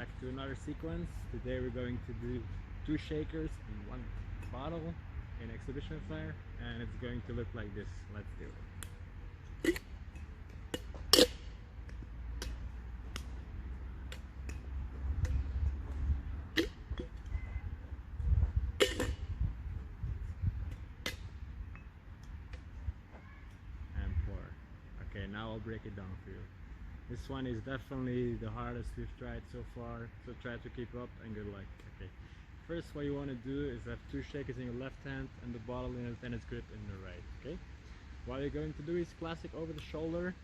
back to another sequence. Today we're going to do 2 shakers in 1 bottle in exhibition flair, and it's going to look like this. Let's do it. And pour. Okay, now I'll break it down for you. This one is definitely the hardest we've tried so far, so try to keep up and good luck. Okay, first what you want to do is have 2 shakers in your left hand and the bottle in a tennis grip in the right. Okay, what you're going to do is classic over the shoulder.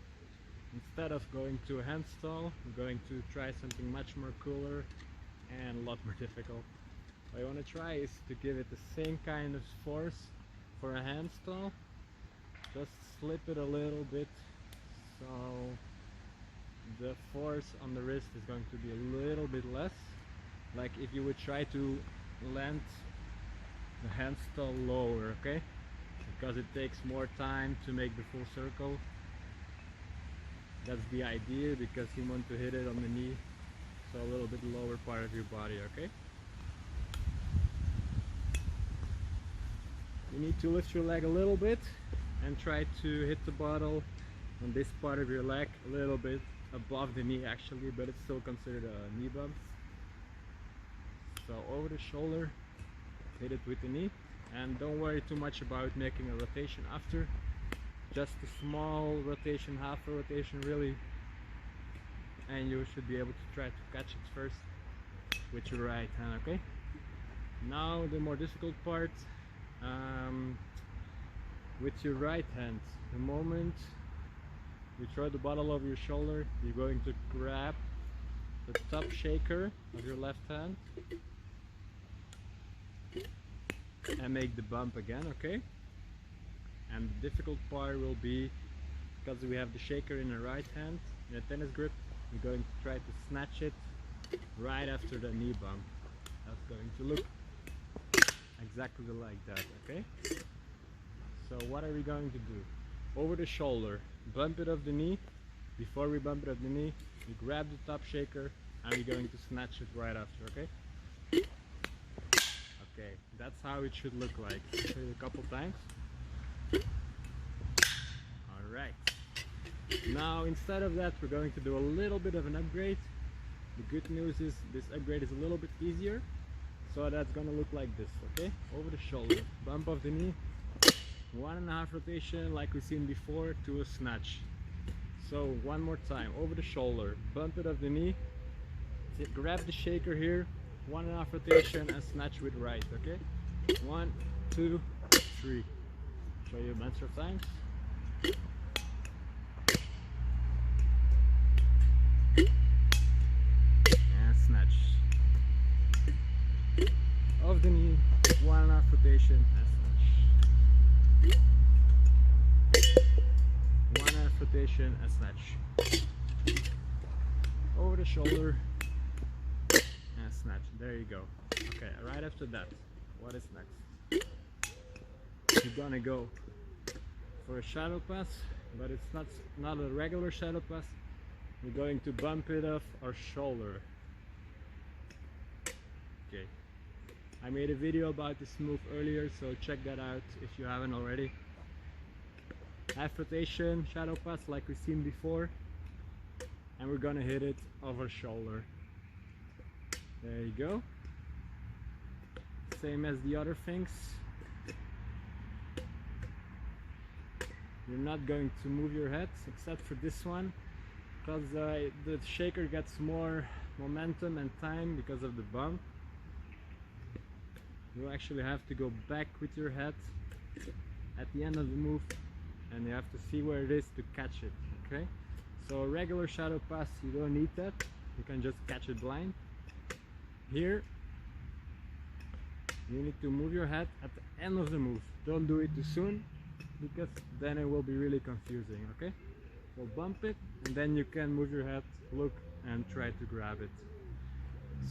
Instead of going to a handstall, we're going to try something much more cooler and a lot more difficult. What you want to try is to give it the same kind of force for a handstall, just slip it a little bit, so the force on the wrist is going to be a little bit less, like if you would try to land the handstall lower, okay? Because it takes more time to make the full circle. That's the idea, because you want to hit it on the knee, so a little bit lower part of your body, okay? You need to lift your leg a little bit and try to hit the bottle on this part of your leg a little bit above the knee actually, but it's still considered a knee bump. So over the shoulder, hit it with the knee, and don't worry too much about making a rotation after. Just a small rotation, half a rotation really, and you should be able to try to catch it first with your right hand, okay? Now the more difficult part, with your right hand. The moment you throw the bottle over your shoulder, you're going to grab the top shaker of your left hand and make the bump again, okay? And the difficult part will be, because we have the shaker in the right hand, in a tennis grip, we're going to try to snatch it right after the knee bump. That's going to look exactly like that, okay? So what are we going to do? Over the shoulder, bump it off the knee. Before we bump it off the knee, we grab the top shaker and we're going to snatch it right after, okay? Okay, that's how it should look like. I'll show you a couple times. Alright. Now instead of that, we're going to do a little bit of an upgrade. The good news is this upgrade is a little bit easier. So that's gonna look like this, okay? Over the shoulder, bump off the knee, 1.5 rotation like we've seen before to a snatch. So one more time, over the shoulder, bump it off the knee, grab the shaker here, 1.5 rotation and snatch with right, okay? 1, 2, 3. Show you a bunch of times. And snatch. Off the knee, 1.5 rotation and snatch. 1.5 rotation and snatch. Over the shoulder and snatch. There you go. Okay, right after that, what is next? You're gonna go for a shadow pass, but it's not a regular shadow pass. We're going to bump it off our shoulder. Okay. I made a video about this move earlier, so check that out if you haven't already. Half rotation, shadow pass like we've seen before, and we're gonna hit it over shoulder. There you go. Same as the other things. You're not going to move your head except for this one, because the shaker gets more momentum and time because of the bump. You actually have to go back with your head at the end of the move, and you have to see where it is to catch it, okay? So a regular shadow pass, you don't need that. You can just catch it blind. Here, you need to move your head at the end of the move. Don't do it too soon, because then it will be really confusing, okay? So bump it, and then you can move your head, look, and try to grab it.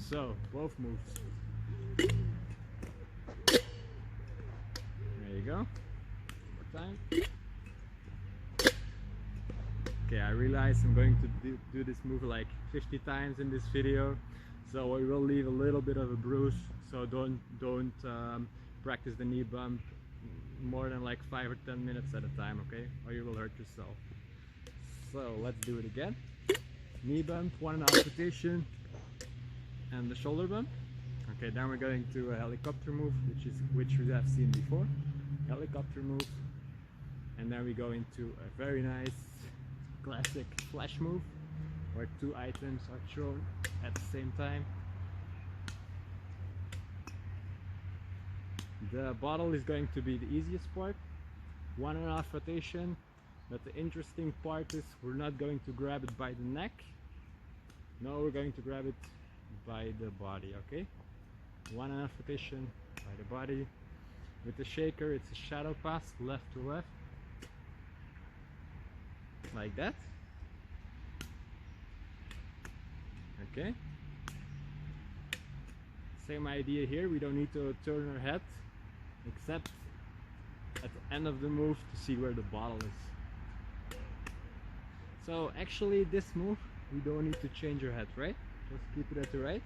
So, both moves. There you go. One more time. Okay, I realize I'm going to do this move like 50 times in this video, So we will leave a little bit of a bruise, so don't practice the knee bump more than like 5 or 10 minutes at a time, okay? Or you will hurt yourself. So let's do it again. Knee bump, 1.5 rotation, and the shoulder bump. Okay, then we're going to a helicopter move, which we have seen before. Helicopter move, and then we go into a very nice classic flash move, where 2 items are thrown at the same time. The bottle is going to be the easiest part, 1.5 rotation, but the interesting part is we're not going to grab it by the neck. No, we're going to grab it by the body, okay? 1.5 rotation by the body. With the shaker, it's a shadow pass, left to left, like that. Okay. Same idea here. We don't need to turn our head, except at the end of the move to see where the bottle is. So actually, this move we don't need to change our head, right? Just keep it at the right.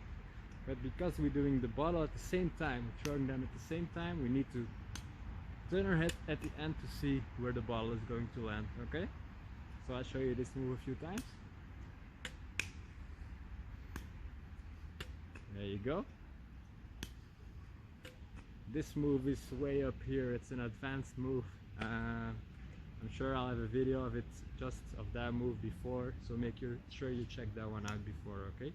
But because we're doing the bottle at the same time, we're throwing them at the same time, we need to turn our head at the end to see where the bottle is going to land, okay? So I'll show you this move a few times. There you go. This move is way up here, it's an advanced move. I'm sure I'll have a video of it, just of that move before, so make sure you check that one out before, okay?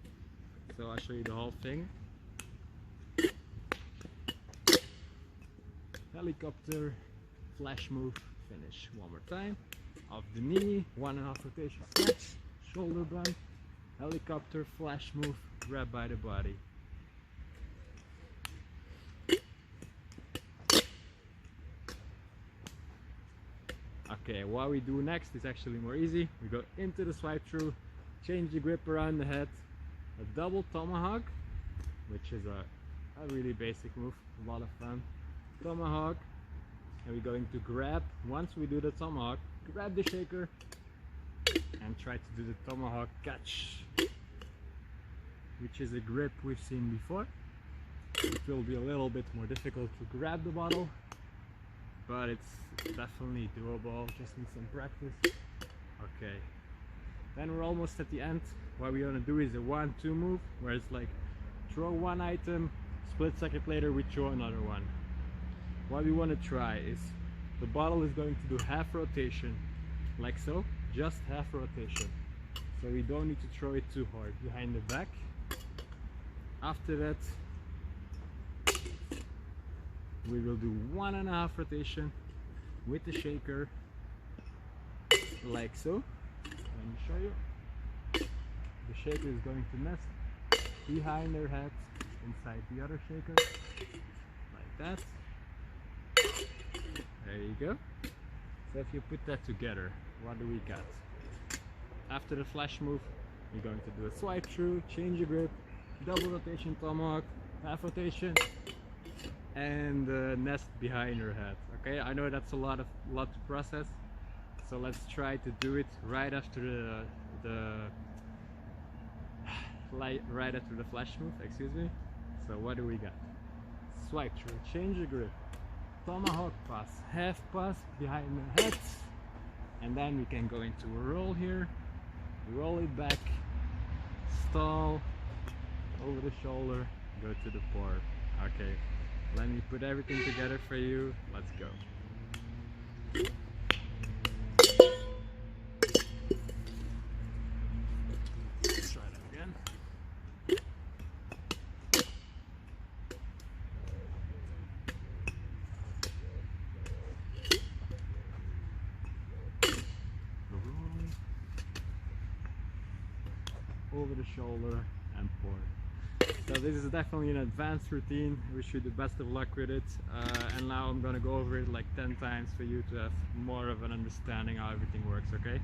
So I'll show you the whole thing. Helicopter, flash move, finish one more time. Off the knee, 1.5 rotation, flex, shoulder bump, helicopter, flash move, grab by the body. Okay, what we do next is actually more easy. We go into the swipe through, change the grip around the head, a double tomahawk, which is a really basic move, a lot of fun. Tomahawk, and we're going to grab, once we do the tomahawk, grab the shaker and try to do the tomahawk catch, which is a grip we've seen before. It will be a little bit more difficult to grab the bottle, but it's definitely doable, just need some practice. Okay, then we're almost at the end. What we're gonna do is a 1-2 move, where it's like throw one item, split second later we throw another one. What we want to try is the bottle is going to do half rotation, like so, just half rotation. So we don't need to throw it too hard behind the back. After that, we will do 1.5 rotation with the shaker, like so. Let me show you. The shaker is going to nest behind their head inside the other shaker, like that. There you go. So if you put that together, what do we got? After the flash move, we're going to do a swipe through, change the grip, double rotation tomahawk, half rotation, and nest behind your head. Okay, I know that's a lot to process, so let's try to do it right after right after the flash move. Excuse me. So what do we got? Swipe through, change the grip, tomahawk pass, half pass behind the head, and then we can go into a roll here, roll it back, stall, over the shoulder, go to the pour. Okay, let me put everything together for you. Let's go. Let's try that again. Over the shoulder and pour. So this is definitely an advanced routine. I wish you the best of luck with it, and now I'm gonna go over it like 10 times for you to have more of an understanding how everything works. Okay,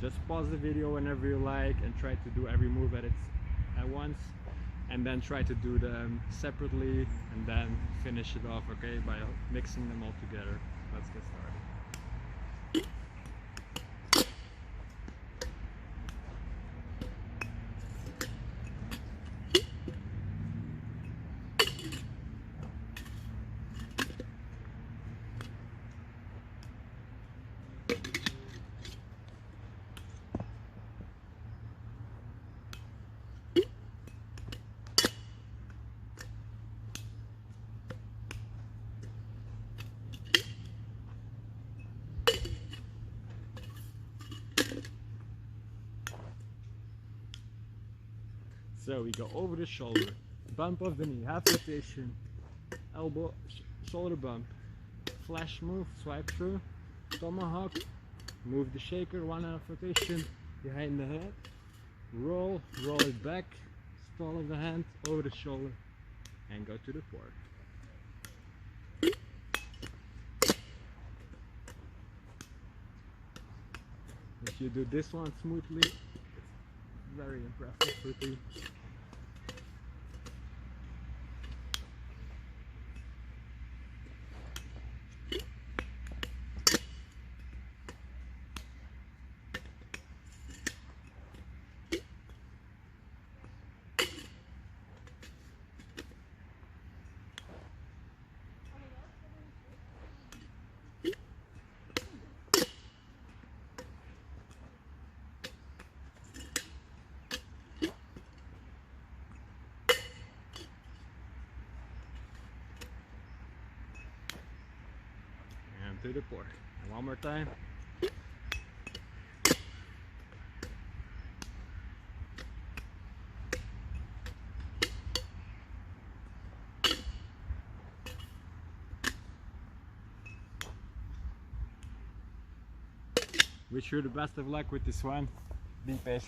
just pause the video whenever you like and try to do every move at once, and then try to do them separately and then finish it off, okay, by mixing them all together. Let's get started. So we go over the shoulder, bump of the knee, half rotation, elbow, shoulder bump, flash move, swipe through, tomahawk, move the shaker, 1/2 rotation, behind the head, roll it back, stall of the hand, over the shoulder, and go to the port. If you do this one smoothly, it's very impressive routine. To the port. And one more time. Wish you the best of luck with this one. Be patient.